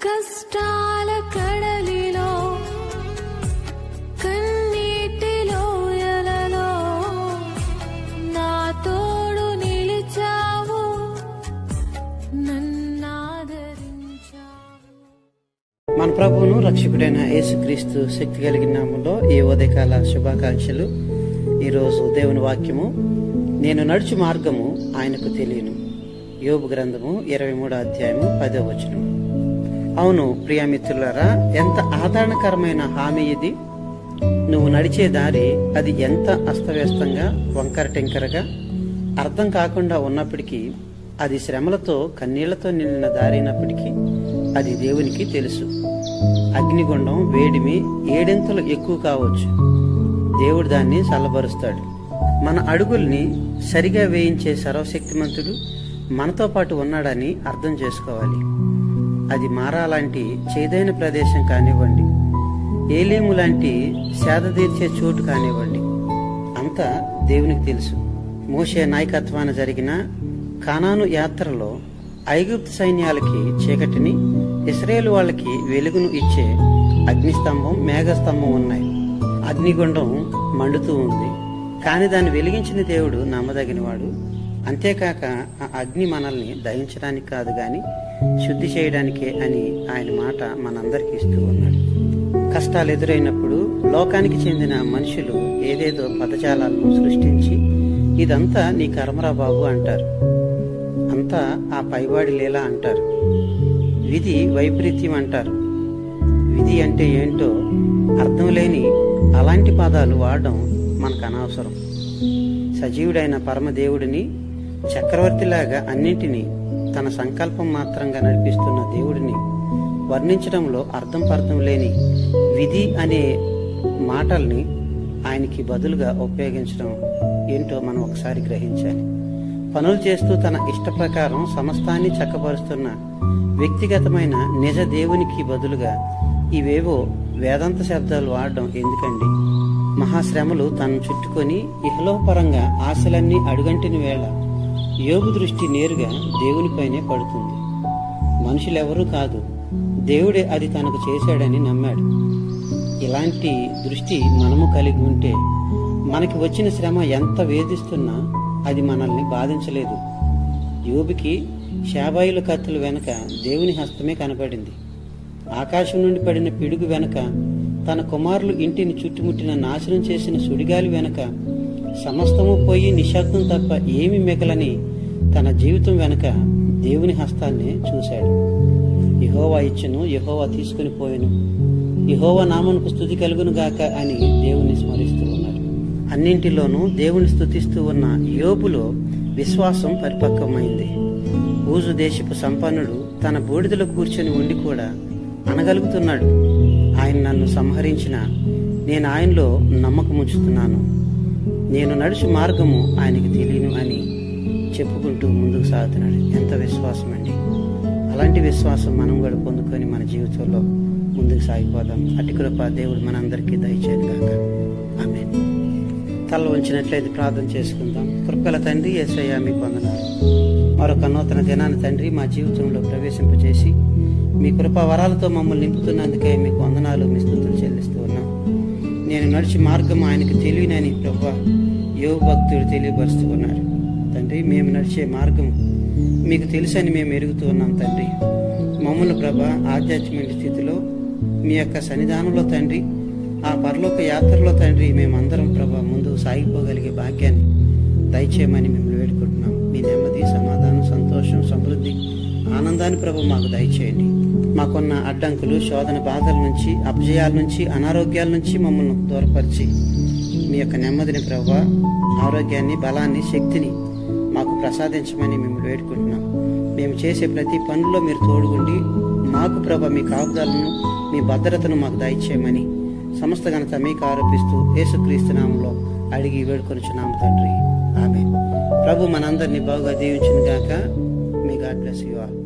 కష్టాల కడలిలో కన్నీటిలో ఎలలో నా తోడు నిలిచావు, నన్నాదరించావు. మన ప్రభువును రక్షకుడైన యేసుక్రీస్తు శక్తి కలిగిన నామములో ఈ ఉదయకాల శుభాకాంక్షలు. ఈరోజు దేవుని వాక్యము, నేను నడుచు మార్గము ఆయనకు తెలియను. యోబు గ్రంథము 23వ అధ్యాయము 10వ వచనం. అవును ప్రియమిత్రులారా, ఎంత ఆదరణకరమైన హామీ ఇది. నువ్వు నడిచే దారి అది ఎంత అస్తవ్యస్తంగా వంకర టెంకరగా అర్థం కాకుండా ఉన్నప్పటికీ, అది శ్రమలతో కన్నీళ్లతో నిండిన దారైనప్పటికీ అది దేవునికి తెలుసు. అగ్నిగుండం వేడిమి ఏడెంతలు ఎక్కువ కావచ్చు, దేవుడు దాన్ని చల్లబరుస్తాడు. మన అడుగుల్ని సరిగా వేయించే సర్వశక్తిమంతుడు మనతో పాటు ఉన్నాడని అర్థం చేసుకోవాలి. అది మారా లాంటి చేదైన ప్రదేశం కానివ్వండి, ఏలీము లాంటి సేద తీర్చే చోటు కానివ్వండి, అంతా దేవునికి తెలుసు. మోషే నాయకత్వాన జరిగిన కానాను యాత్రలో ఐగుప్తు సైన్యాలకి చీకటిని, ఇశ్రాయేలు వాళ్ళకి వెలుగును ఇచ్చే అగ్నిస్తంభం, మేఘస్తంభం ఉన్నాయి. అగ్నిగుండం మండుతూ ఉంది, కానీ దాన్ని వెలిగించిన దేవుడు నమ్మదగినవాడు. అంతేకాక ఆ అగ్ని మనల్ని దహించడానికి కాదు గాని శుద్ధి చేయడానికే అని ఆయన మాట మనందరికీ ఇస్తూ ఉన్నాడు. కష్టాలు ఎదురైనప్పుడు లోకానికి చెందిన మనుషులు ఏదేదో పదజాలాలను సృష్టించి, ఇదంతా నీ కర్మరా బాబు అంటారు, అంతా ఆ పైవాడి లీల అంటారు, విధి వైపరీత్యం అంటారు. విధి అంటే ఏంటో అర్థం లేని అలాంటి పదాలు వాడడం మనకు అనవసరం. సజీవుడైన పరమదేవుడిని, చక్రవర్తిలాగా అన్నింటినీ తన సంకల్పం మాత్రంగా నడిపిస్తున్న దేవుడిని వర్ణించడంలో అర్థం పర్థం లేని విధి అనే మాటల్ని ఆయనకి బదులుగా ఉపయోగించడం ఏంటో మనం ఒకసారి గ్రహించాలి. పనులు చేస్తూ తన ఇష్ట ప్రకారం సమస్తాన్ని చక్కపరుస్తున్న వ్యక్తిగతమైన నిజ దేవునికి బదులుగా ఇవేవో వేదాంత శబ్దాలు వాడడం ఎందుకండి? మహాశ్రమలు తనను చుట్టుకొని ఇహలోపరంగా ఆశలన్నీ అడుగంటిన వేళ యోబు దృష్టి నేరుగా దేవునిపైనే పడుతుంది. మనుషులెవరూ కాదు, దేవుడే అది తనకు చేశాడని నమ్మాడు. ఇలాంటి దృష్టి మనము కలిగి ఉంటే మనకి వచ్చిన శ్రమ ఎంత వేధిస్తున్నా అది మనల్ని బాధించలేదు. యోబుకి శాబాయిల కత్తుల వెనక దేవుని హస్తమే కనపడింది. ఆకాశం నుండి పడిన పిడుగు వెనక, తన కుమారులు ఇంటిని చుట్టుముట్టిన నాశనం చేసిన సుడిగాలి వెనక, సమస్తము పోయి నిశ్శబ్దం తప్ప ఏమి మిగలని తన జీవితం వెనక దేవుని హస్తాన్ని చూశాడు. యెహోవా ఇచ్చెను, యెహోవా తీసుకుని పోయెను, యెహోవా నామమునకు స్తుతి కలుగును గాక అని దేవుని స్మరిస్తూ ఉన్నాడు. అన్నింటిలోనూ దేవుని స్తుతిస్తూ ఉన్న యోబులో విశ్వాసం పరిపక్వమైంది. ఊజు దేశపు సంపన్నుడు తన బూడిదలో కూర్చొని ఉండి కూడా అనగలుగుతున్నాడు, ఆయన నన్ను సంహరించిన నేను ఆయనలో నమ్మకం ఉంచుతున్నాను, నేను నడుచు మార్గము ఆయనకి తెలియను అని చెప్పుకుంటూ ముందుకు సాగుతున్నాడు. ఎంత విశ్వాసం అండి! అలాంటి విశ్వాసం మనం కూడా పొందుకొని మన జీవితంలో ముందుకు సాగిపోదాం. అట్టి కృప దేవుడు మనందరికీ దయచేయను గాక. ఆమేన్. తల ఉంచినట్లయితే ప్రార్థన చేసుకుందాం. కృపగల తండ్రి యేసయ్య, మీకు వందనాలు. మరొక నూతన దినాన్ని తండ్రి మా జీవితంలో ప్రవేశింపజేసి మీ కృపా వరాలతో మమ్మల్ని నింపుతున్నందుకే మీకు వందనాలు, మీ స్తుతులు చెల్లిస్తూ ఉన్నాం. నేను నడిచి మార్గం ఆయనకు తెలియనని ప్రభువా యోబు భక్తుడు తెలియపరుస్తూ ఉన్నాడు. తండ్రి, మేము నడిచే మార్గం మీకు తెలుసని మేము ఎరుగుతూ ఉన్నాం. తండ్రి, మమ్మల్ని ప్రభా ఆధ్యాత్మిక స్థితిలో మీ యొక్క సన్నిధానంలో తండ్రి, ఆ పరలోక యాత్రలో తండ్రి మేమందరం ప్రభా ముందుకు సాగిపోగలిగే భాగ్యాన్ని దయచేయమని మిమ్మల్ని వేడుకుంటున్నాం. మీ నెమ్మది, సమాధానం, సంతోషం, సమృద్ధి, ఆనందాన్ని ప్రభు మాకు దయచేయండి. మాకున్న అడ్డంకులు, శోధన, బాధల నుంచి, అపజయాల నుంచి, అనారోగ్యాల నుంచి మమ్మల్ని దూరపరిచి మీ యొక్క నెమ్మదిని ప్రభువా, ఆరోగ్యాన్ని, బలాన్ని, శక్తిని మాకు ప్రసాదించమని మిమ్మల్ని వేడుకుంటున్నాం. మేము చేసే ప్రతి పనుల్లో మీరు తోడుగుండి మాకు ప్రభు మీ కాపుదలను, మీ భద్రతను మాకు దయచేయమని సమస్త ఘనత మీకు ఆరోపిస్తూ యేసుక్రీస్తు నామములో అడిగి వేడుకొనుచున్నాము తండ్రి. ఆమేన్. ప్రభు మనందరినీ బాగా దీవించును గాక. మీ గాడ్ బ్లెస్ యు ఆల్.